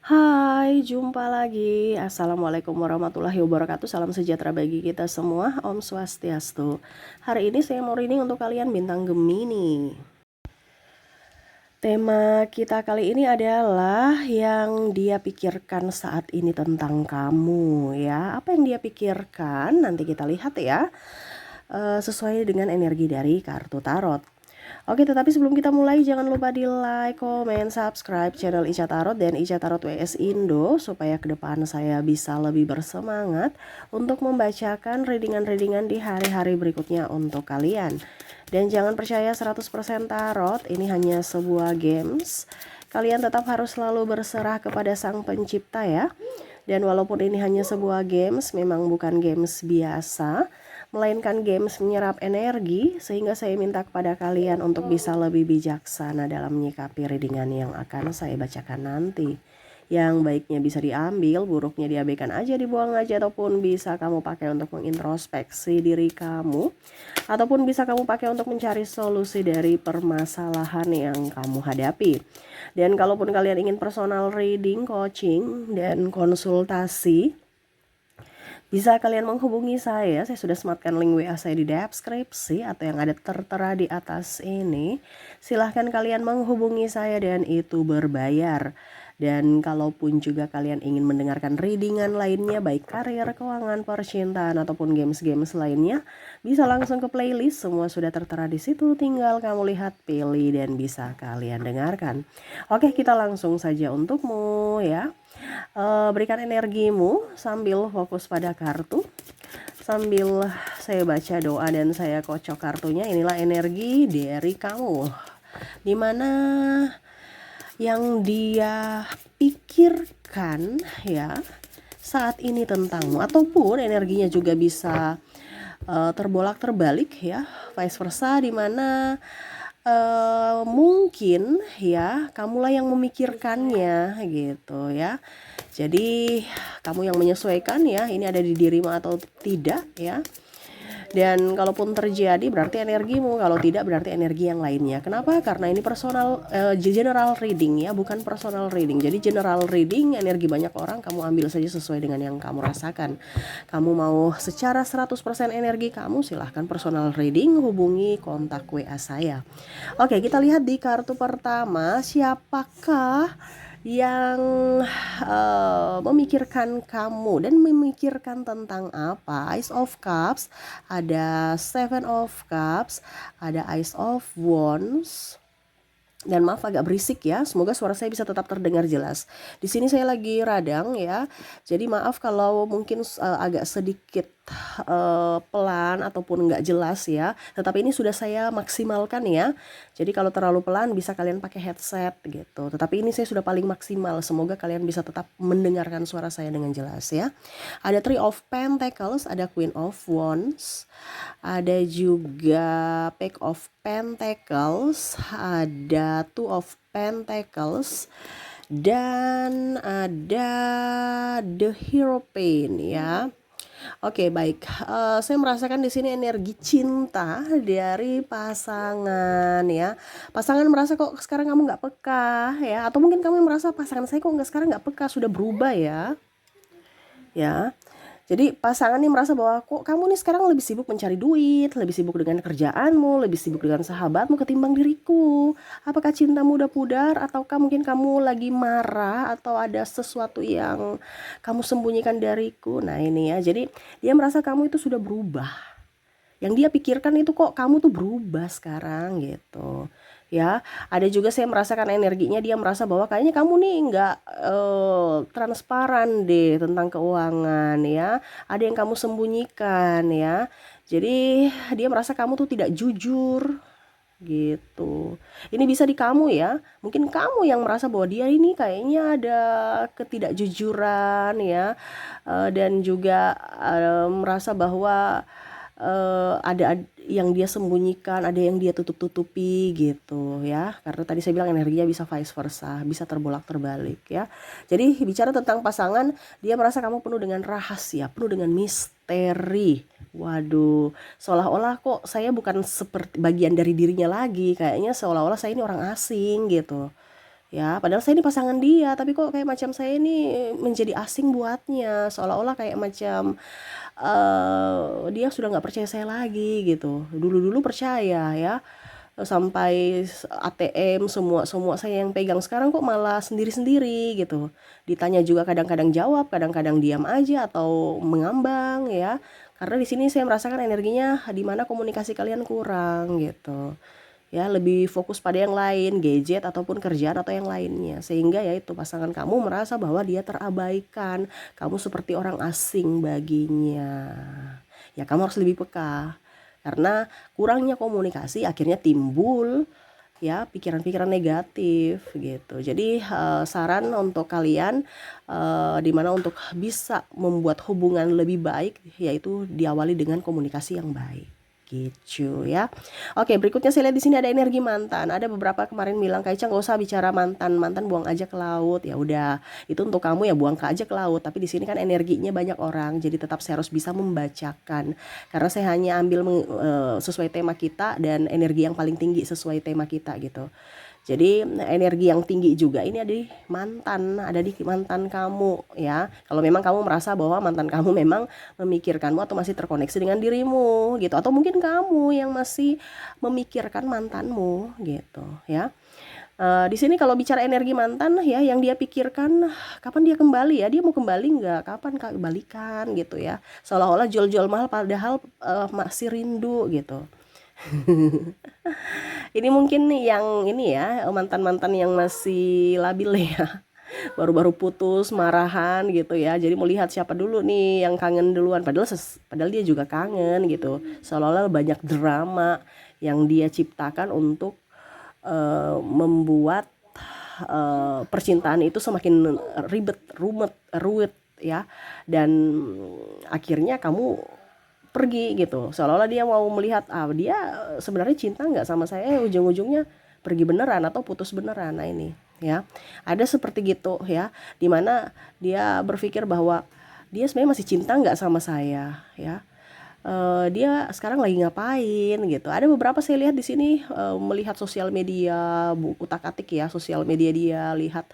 Hai, jumpa lagi. Assalamualaikum warahmatullahi wabarakatuh. Salam sejahtera bagi kita semua. Om Swastiastu. Hari ini saya mau reading untuk kalian bintang Gemini. Tema kita kali ini adalah yang dia pikirkan saat ini tentang kamu ya. Apa yang dia pikirkan? Nanti kita lihat ya. Sesuai dengan energi dari kartu tarot. Oke, tetapi sebelum kita mulai jangan lupa di like, komen, subscribe channel Ica Tarot dan Ica Tarot WS Indo supaya ke depan saya bisa lebih bersemangat untuk membacakan readingan-readingan di hari-hari berikutnya untuk kalian. Dan jangan percaya 100% tarot, ini hanya sebuah games. Kalian tetap harus selalu berserah kepada Sang Pencipta ya. Dan walaupun ini hanya sebuah games, memang bukan games biasa, melainkan games menyerap energi, sehingga saya minta kepada kalian untuk bisa lebih bijaksana dalam menyikapi readingan yang akan saya bacakan nanti. Yang baiknya bisa diambil, buruknya diabaikan aja, dibuang aja, ataupun bisa kamu pakai untuk mengintrospeksi diri kamu, ataupun bisa kamu pakai untuk mencari solusi dari permasalahan yang kamu hadapi. Dan kalaupun kalian ingin personal reading, coaching, dan konsultasi, bisa kalian menghubungi saya sudah sematkan link WA saya di deskripsi atau yang ada tertera di atas ini. Silahkan kalian menghubungi saya dan itu berbayar. Dan kalaupun juga kalian ingin mendengarkan readingan lainnya, baik karir, keuangan, percintaan, ataupun games-games lainnya, bisa langsung ke playlist, semua sudah tertera di situ, tinggal kamu lihat, pilih, dan bisa kalian dengarkan. Oke, kita langsung saja untukmu ya. Berikan energimu sambil fokus pada kartu. Sambil saya baca doa dan saya kocok kartunya, inilah energi dari kamu. Dimana yang dia pikirkan ya saat ini tentangmu, ataupun energinya juga bisa terbolak terbalik ya, vice versa, dimana mungkin ya kamulah yang memikirkannya gitu ya. Jadi kamu yang menyesuaikan ya, ini ada di dirimu atau tidak ya. Dan kalaupun terjadi berarti energimu, kalau tidak berarti energi yang lainnya. Kenapa? Karena ini personal general reading ya, bukan personal reading. Jadi general reading, energi banyak orang, kamu ambil saja sesuai dengan yang kamu rasakan. Kamu mau secara 100% energi kamu, silahkan personal reading, hubungi kontak WA saya. Oke, kita lihat di kartu pertama, siapakah yang memikirkan kamu dan memikirkan tentang apa. Ace of Cups, ada Seven of Cups, ada Ace of Wands. Dan maaf agak berisik ya, semoga suara saya bisa tetap terdengar jelas. Di sini saya lagi radang ya, jadi maaf kalau mungkin agak sedikit pelan ataupun nggak jelas ya. Tetapi ini sudah saya maksimalkan ya. Jadi kalau terlalu pelan bisa kalian pakai headset gitu. Tetapi ini saya sudah paling maksimal. Semoga kalian bisa tetap mendengarkan suara saya dengan jelas ya. Ada Three of Pentacles, ada Queen of Wands, ada juga Pack of Pentacles, ada Two of Pentacles, dan ada The Hierophant ya. Oke, baik. Saya merasakan di sini energi cinta dari pasangan ya. Pasangan merasa kok sekarang kamu nggak peka ya, atau mungkin kamu merasa pasangan saya kok sekarang nggak peka, sudah berubah ya. Ya. Jadi pasangan nih merasa bahwa kok kamu nih sekarang lebih sibuk mencari duit, lebih sibuk dengan kerjaanmu, lebih sibuk dengan sahabatmu ketimbang diriku. Apakah cintamu udah pudar, ataukah mungkin kamu lagi marah atau ada sesuatu yang kamu sembunyikan dariku? Nah ini ya, jadi dia merasa kamu itu sudah berubah. Yang dia pikirkan itu kok kamu tuh berubah sekarang gitu. Ya, ada juga saya merasakan energinya, dia merasa bahwa kayaknya kamu nih nggak transparan deh tentang keuangan ya. Ada yang kamu sembunyikan ya. Jadi dia merasa kamu tuh tidak jujur gitu. Ini bisa di kamu ya. Mungkin kamu yang merasa bahwa dia ini kayaknya ada ketidakjujuran ya. Dan juga merasa bahwa ada yang dia sembunyikan, ada yang dia tutup-tutupi gitu ya. Karena tadi saya bilang energinya bisa vice versa, bisa terbolak terbalik ya. Jadi bicara tentang pasangan, dia merasa kamu penuh dengan rahasia, penuh dengan misteri. Waduh, seolah-olah kok saya bukan seperti bagian dari dirinya lagi, kayaknya seolah-olah saya ini orang asing gitu. Ya, padahal saya ini pasangan dia, tapi kok kayak macam saya ini menjadi asing buatnya, seolah-olah kayak macam dia sudah nggak percaya saya lagi gitu. Dulu-dulu percaya ya, sampai ATM semua semua saya yang pegang, sekarang kok malah sendiri-sendiri gitu. Ditanya juga kadang-kadang jawab, kadang-kadang diam aja atau mengambang ya. Karena di sini saya merasakan energinya di mana komunikasi kalian kurang gitu. Ya, lebih fokus pada yang lain, gadget ataupun kerjaan atau yang lainnya. Sehingga ya itu pasangan kamu merasa bahwa dia terabaikan, kamu seperti orang asing baginya. Ya, kamu harus lebih peka. Karena kurangnya komunikasi akhirnya timbul ya pikiran-pikiran negatif gitu. Jadi saran untuk kalian dimana untuk bisa membuat hubungan lebih baik yaitu diawali dengan komunikasi yang baik gitu ya. Oke, berikutnya saya lihat di sini ada energi mantan. Ada beberapa kemarin bilang Kak Ica nggak usah bicara mantan, mantan buang aja ke laut. Ya udah, itu untuk kamu ya buang ke aja ke laut. Tapi di sini kan energinya banyak orang, jadi tetap saya harus bisa membacakan. Karena saya hanya ambil sesuai tema kita dan energi yang paling tinggi sesuai tema kita gitu. Jadi energi yang tinggi juga ini ada di mantan kamu ya. Kalau memang kamu merasa bahwa mantan kamu memang memikirkanmu atau masih terkoneksi dengan dirimu gitu, atau mungkin kamu yang masih memikirkan mantanmu gitu ya. Di sini kalau bicara energi mantan ya, yang dia pikirkan kapan dia kembali ya, dia mau kembali nggak, kapan Kak balikan gitu ya. Seolah-olah jual-jual mahal padahal masih rindu gitu. Ini mungkin yang ini ya, mantan-mantan yang masih labil ya. Baru-baru putus, marahan gitu ya. Jadi mau lihat siapa dulu nih yang kangen duluan. Padahal dia juga kangen gitu. Seolah-olah banyak drama yang dia ciptakan untuk membuat percintaan itu semakin ribet, ruwet ya. Dan akhirnya kamu pergi gitu, seolah-olah dia mau melihat dia sebenarnya cinta nggak sama saya, ujung-ujungnya pergi beneran atau putus beneran. Nah ini ya, ada seperti gitu ya, dimana dia berpikir bahwa dia sebenarnya masih cinta nggak sama saya ya. Dia sekarang lagi ngapain gitu. Ada beberapa saya lihat di sini melihat sosial media, utak-atik ya sosial media, dia lihat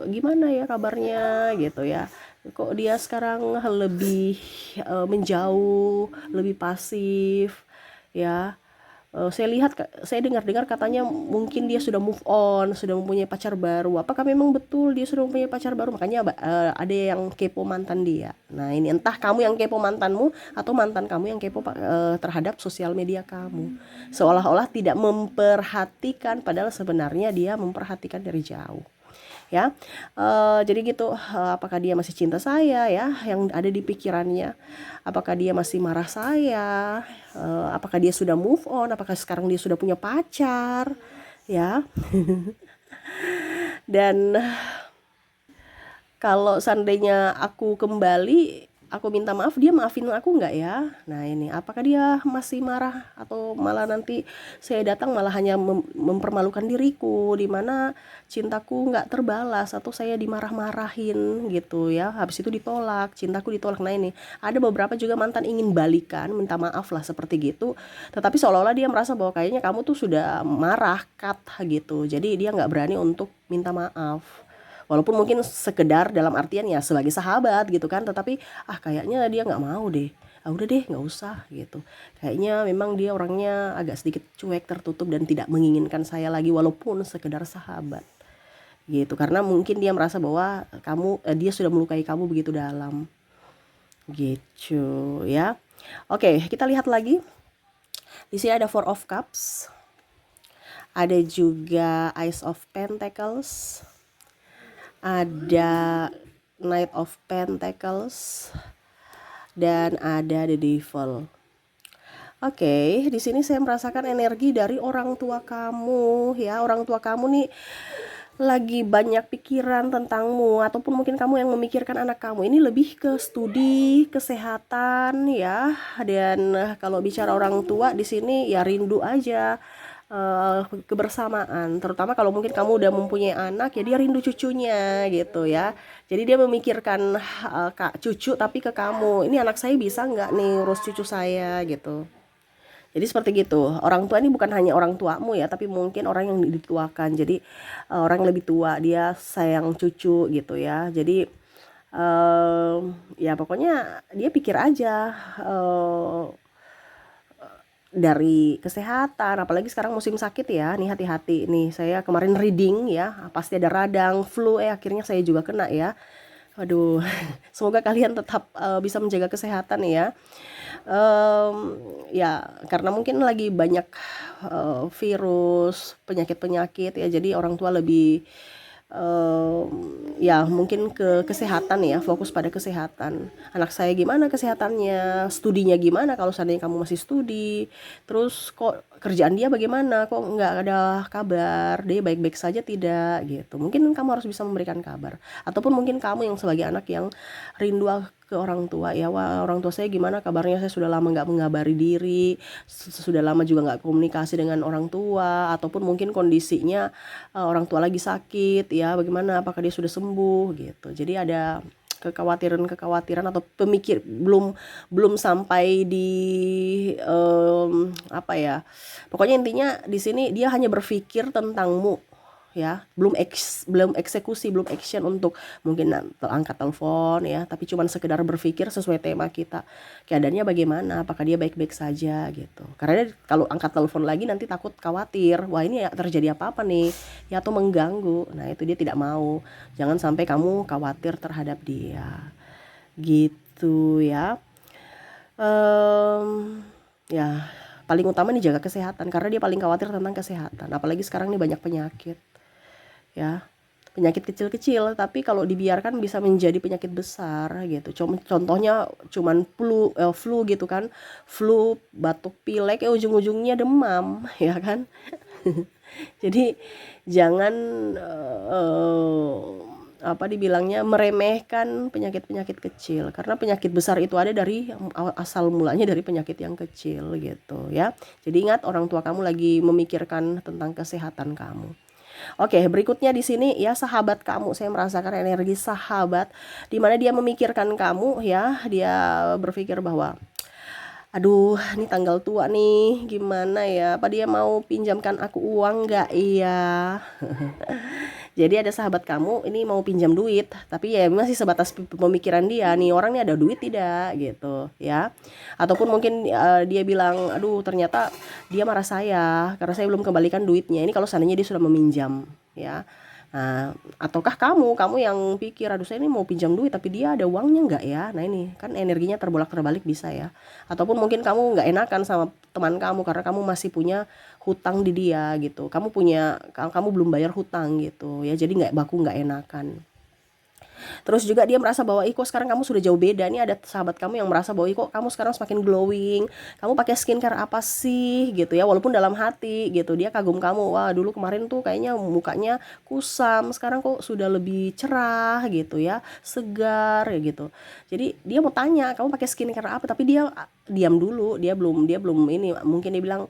gimana ya kabarnya gitu ya. Kok dia sekarang lebih menjauh, lebih pasif ya. Saya dengar-dengar katanya mungkin dia sudah move on, sudah mempunyai pacar baru. Apakah memang betul dia sudah mempunyai pacar baru? Makanya ada yang kepo mantan dia. Nah ini entah kamu yang kepo mantanmu atau mantan kamu yang kepo terhadap sosial media kamu. Seolah-olah tidak memperhatikan, padahal sebenarnya dia memperhatikan dari jauh. Ya, jadi gitu. Apakah dia masih cinta saya ya, yang ada di pikirannya? Apakah dia masih marah saya? Apakah dia sudah move on? Apakah sekarang dia sudah punya pacar? Ya, dan kalau seandainya aku kembali, aku minta maaf, dia maafin aku nggak ya? Nah ini, apakah dia masih marah atau malah nanti saya datang malah hanya mempermalukan diriku, di mana cintaku nggak terbalas atau saya dimarah-marahin gitu ya. Habis itu ditolak, cintaku ditolak. Nah ini, ada beberapa juga mantan ingin balikan, minta maaf lah seperti gitu. Tetapi seolah-olah dia merasa bahwa kayaknya kamu tuh sudah marah, cut gitu. Jadi dia nggak berani untuk minta maaf. Walaupun mungkin sekedar dalam artian ya sebagai sahabat gitu kan, tetapi kayaknya dia nggak mau deh, udah deh nggak usah gitu. Kayaknya memang dia orangnya agak sedikit cuek, tertutup dan tidak menginginkan saya lagi walaupun sekedar sahabat gitu. Karena mungkin dia merasa bahwa dia sudah melukai kamu begitu dalam gitu ya. Oke, kita lihat lagi. Di sini ada Four of Cups, ada juga Ace of Pentacles, ada Knight of Pentacles, dan ada The Devil. Oke, di sini saya merasakan energi dari orang tua kamu ya. Orang tua kamu nih lagi banyak pikiran tentangmu, ataupun mungkin kamu yang memikirkan anak kamu. Ini lebih ke studi, kesehatan ya. Dan kalau bicara orang tua di sini ya rindu aja kebersamaan, terutama kalau mungkin kamu udah mempunyai anak ya, dia rindu cucunya gitu ya. Jadi dia memikirkan cucu tapi ke kamu, ini anak saya bisa nggak nih urus cucu saya gitu. Jadi seperti gitu. Orang tua ini bukan hanya orang tuamu ya, tapi mungkin orang yang dituakan. Jadi orang yang lebih tua dia sayang cucu gitu ya. Jadi ya pokoknya dia pikir aja dari kesehatan, apalagi sekarang musim sakit ya. Nih hati-hati nih. Saya kemarin reading ya, pasti ada radang, flu, akhirnya saya juga kena ya. Waduh, semoga kalian tetap bisa menjaga kesehatan ya. Ya karena mungkin lagi banyak virus, penyakit-penyakit ya, jadi orang tua lebih ya mungkin ke kesehatan ya, fokus pada kesehatan. Anak saya gimana kesehatannya, studinya gimana kalau seandainya kamu masih studi, terus kok kerjaan dia bagaimana, kok nggak ada kabar, dia baik-baik saja tidak gitu. Mungkin kamu harus bisa memberikan kabar. Ataupun mungkin kamu yang sebagai anak yang rindu ke orang tua ya, wah orang tua saya gimana kabarnya, saya sudah lama nggak mengabari diri, sudah lama juga nggak komunikasi dengan orang tua, ataupun mungkin kondisinya orang tua lagi sakit ya, bagaimana, apakah dia sudah sembuh gitu. Jadi ada kekhawatiran atau pemikir belum belum sampai di apa ya, pokoknya intinya di sini dia hanya berpikir tentangmu ya, belum eksekusi, belum action untuk mungkin angkat telepon ya, tapi cuman sekedar berpikir sesuai tema kita, keadaannya bagaimana, apakah dia baik-baik saja gitu. Karena dia, kalau angkat telepon lagi nanti takut khawatir, wah ini ya terjadi apa-apa nih ya, atau mengganggu. Nah itu dia tidak mau, jangan sampai kamu khawatir terhadap dia gitu ya. Ya paling utama nih jaga kesehatan, karena dia paling khawatir tentang kesehatan, apalagi sekarang nih banyak penyakit ya, penyakit kecil-kecil tapi kalau dibiarkan bisa menjadi penyakit besar gitu. Contohnya cuman flu gitu kan, flu, batuk pilek, ujung-ujungnya demam ya kan. Jadi jangan apa dibilangnya, meremehkan penyakit-penyakit kecil, karena penyakit besar itu ada dari asal mulanya dari penyakit yang kecil gitu ya. Jadi ingat, orang tua kamu lagi memikirkan tentang kesehatan kamu. Oke, berikutnya di sini ya, sahabat kamu. Saya merasakan energi sahabat di mana dia memikirkan kamu ya. Dia berpikir bahwa aduh, ini tanggal tua nih, gimana ya? Apa dia mau pinjamkan aku uang nggak? Iya. Jadi ada sahabat kamu ini mau pinjam duit, tapi ya masih sebatas pemikiran dia, nih orang nih ada duit tidak gitu ya. Ataupun mungkin dia bilang, aduh ternyata dia marah saya karena saya belum kembalikan duitnya. Ini kalau seandainya dia sudah meminjam ya. Nah, ataukah kamu yang pikir, aduh saya ini mau pinjam duit tapi dia ada uangnya nggak ya? Nah ini kan energinya terbolak-terbalik bisa ya. Ataupun mungkin kamu nggak enakan sama teman kamu karena kamu masih punya hutang di dia gitu. Kamu belum bayar hutang gitu ya. Jadi nggak enakan. Terus juga dia merasa bahwa kok sekarang kamu sudah jauh beda. Ini ada sahabat kamu yang merasa bahwa kok kamu sekarang semakin glowing, kamu pakai skincare apa sih gitu ya, walaupun dalam hati gitu dia kagum kamu, wah dulu kemarin tuh kayaknya mukanya kusam, sekarang kok sudah lebih cerah gitu ya, segar ya gitu. Jadi dia mau tanya kamu pakai skincare apa, tapi dia diam dulu, dia belum ini, mungkin dia bilang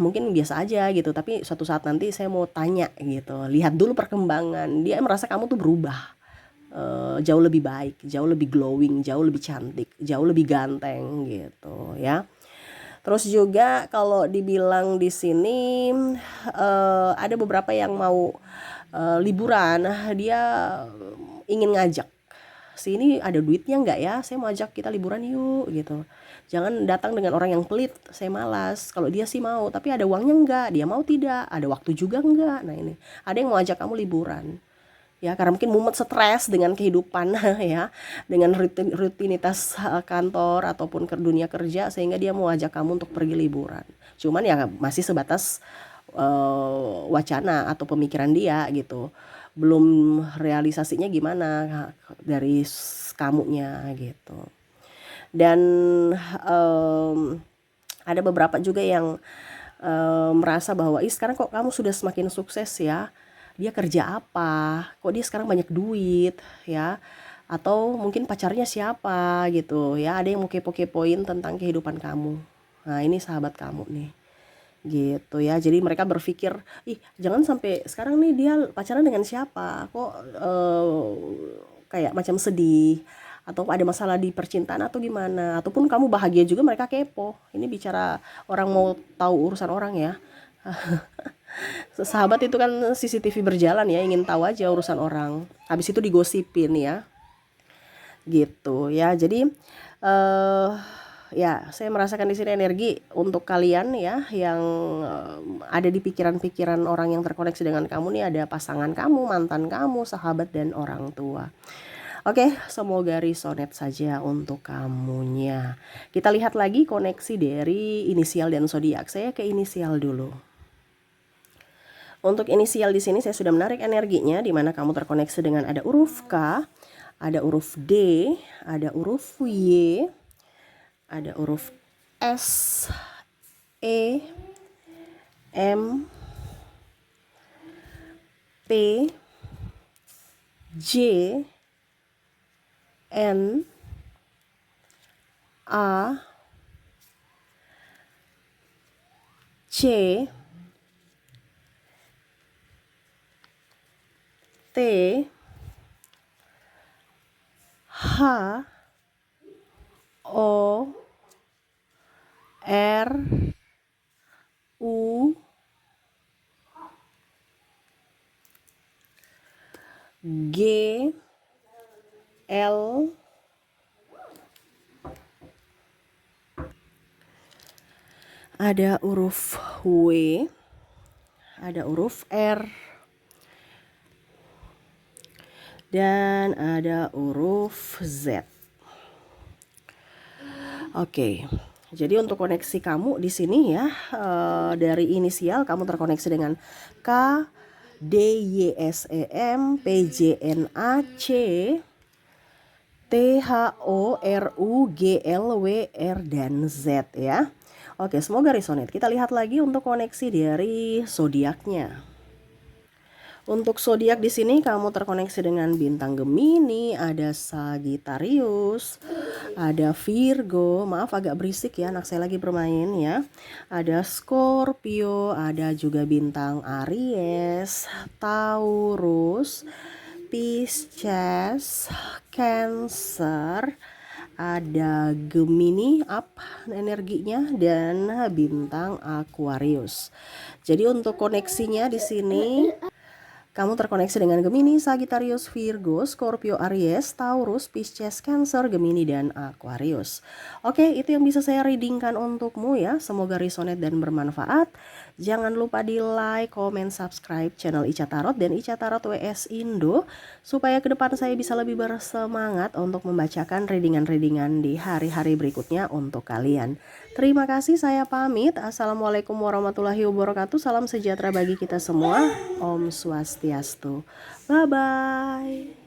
mungkin biasa aja gitu, tapi suatu saat nanti saya mau tanya gitu, lihat dulu perkembangan. Dia merasa kamu tuh berubah, jauh lebih baik, jauh lebih glowing, jauh lebih cantik, jauh lebih ganteng gitu ya. Terus juga kalau dibilang di sini ada beberapa yang mau liburan, dia ingin ngajak, sini ada duitnya nggak ya, saya mau ajak kita liburan yuk gitu. Jangan datang dengan orang yang pelit, saya malas. Kalau dia sih mau, tapi ada uangnya nggak, dia mau tidak, ada waktu juga nggak. Nah ini ada yang mau ajak kamu liburan ya, karena mungkin mumet stres dengan kehidupan ya, dengan rutinitas kantor ataupun ke dunia kerja, sehingga dia mau ajak kamu untuk pergi liburan. Cuman ya masih sebatas wacana atau pemikiran dia gitu, belum realisasinya gimana dari kamunya gitu. Dan ada beberapa juga yang merasa bahwa sekarang kok kamu sudah semakin sukses ya, dia kerja apa, kok dia sekarang banyak duit ya, atau mungkin pacarnya siapa gitu ya. Ada yang mau kepo-kepoin tentang kehidupan kamu. Nah ini sahabat kamu nih gitu ya. Jadi mereka berpikir, jangan sampai sekarang nih dia pacaran dengan siapa, kok kayak macam sedih, atau ada masalah di percintaan atau gimana, ataupun kamu bahagia juga mereka kepo. Ini bicara orang mau tahu urusan orang ya. Sahabat itu kan CCTV berjalan ya, ingin tahu aja urusan orang. Habis itu digosipin ya. Gitu ya. Jadi eh ya, saya merasakan di sini energi untuk kalian ya yang ada di pikiran-pikiran orang yang terkoneksi dengan kamu nih, ada pasangan kamu, mantan kamu, sahabat dan orang tua. Oke, semoga resonate saja untuk kamunya. Kita lihat lagi koneksi dari inisial dan zodiak. Saya ke inisial dulu. Untuk inisial di sini saya sudah menarik energinya, di mana kamu terkoneksi dengan ada huruf K, ada huruf D, ada huruf Y, ada huruf S, E, M, P, J, N, A, C, T, H, O, R, U, G, L, ada huruf W, ada huruf R, dan ada huruf Z. Oke. Jadi untuk koneksi kamu di sini ya, dari inisial kamu terkoneksi dengan K, D, Y, S, E, M, P, J, N, A, C, T, H, O, R, U, G, L, W, R, dan Z ya. Oke, semoga resonate. Kita lihat lagi untuk koneksi dari zodiaknya. Untuk zodiak di sini kamu terkoneksi dengan bintang Gemini, ada Sagittarius, ada Virgo. Maaf agak berisik ya, anak saya lagi bermain ya. Ada Scorpio, ada juga bintang Aries, Taurus, Pisces, Cancer, ada Gemini up energinya, dan bintang Aquarius. Jadi untuk koneksinya di sini kamu terkoneksi dengan Gemini, Sagittarius, Virgo, Scorpio, Aries, Taurus, Pisces, Cancer, Gemini, dan Aquarius. Oke, itu yang bisa saya readingkan untukmu ya. Semoga resonate dan bermanfaat. Jangan lupa di like, comment, subscribe channel Ica Tarot dan Ica Tarot WS Indo, supaya ke depan saya bisa lebih bersemangat untuk membacakan readingan-readingan di hari-hari berikutnya untuk kalian. Terima kasih, saya pamit. Assalamualaikum warahmatullahi wabarakatuh. Salam sejahtera bagi kita semua. Om Swastiastu. Bye-bye.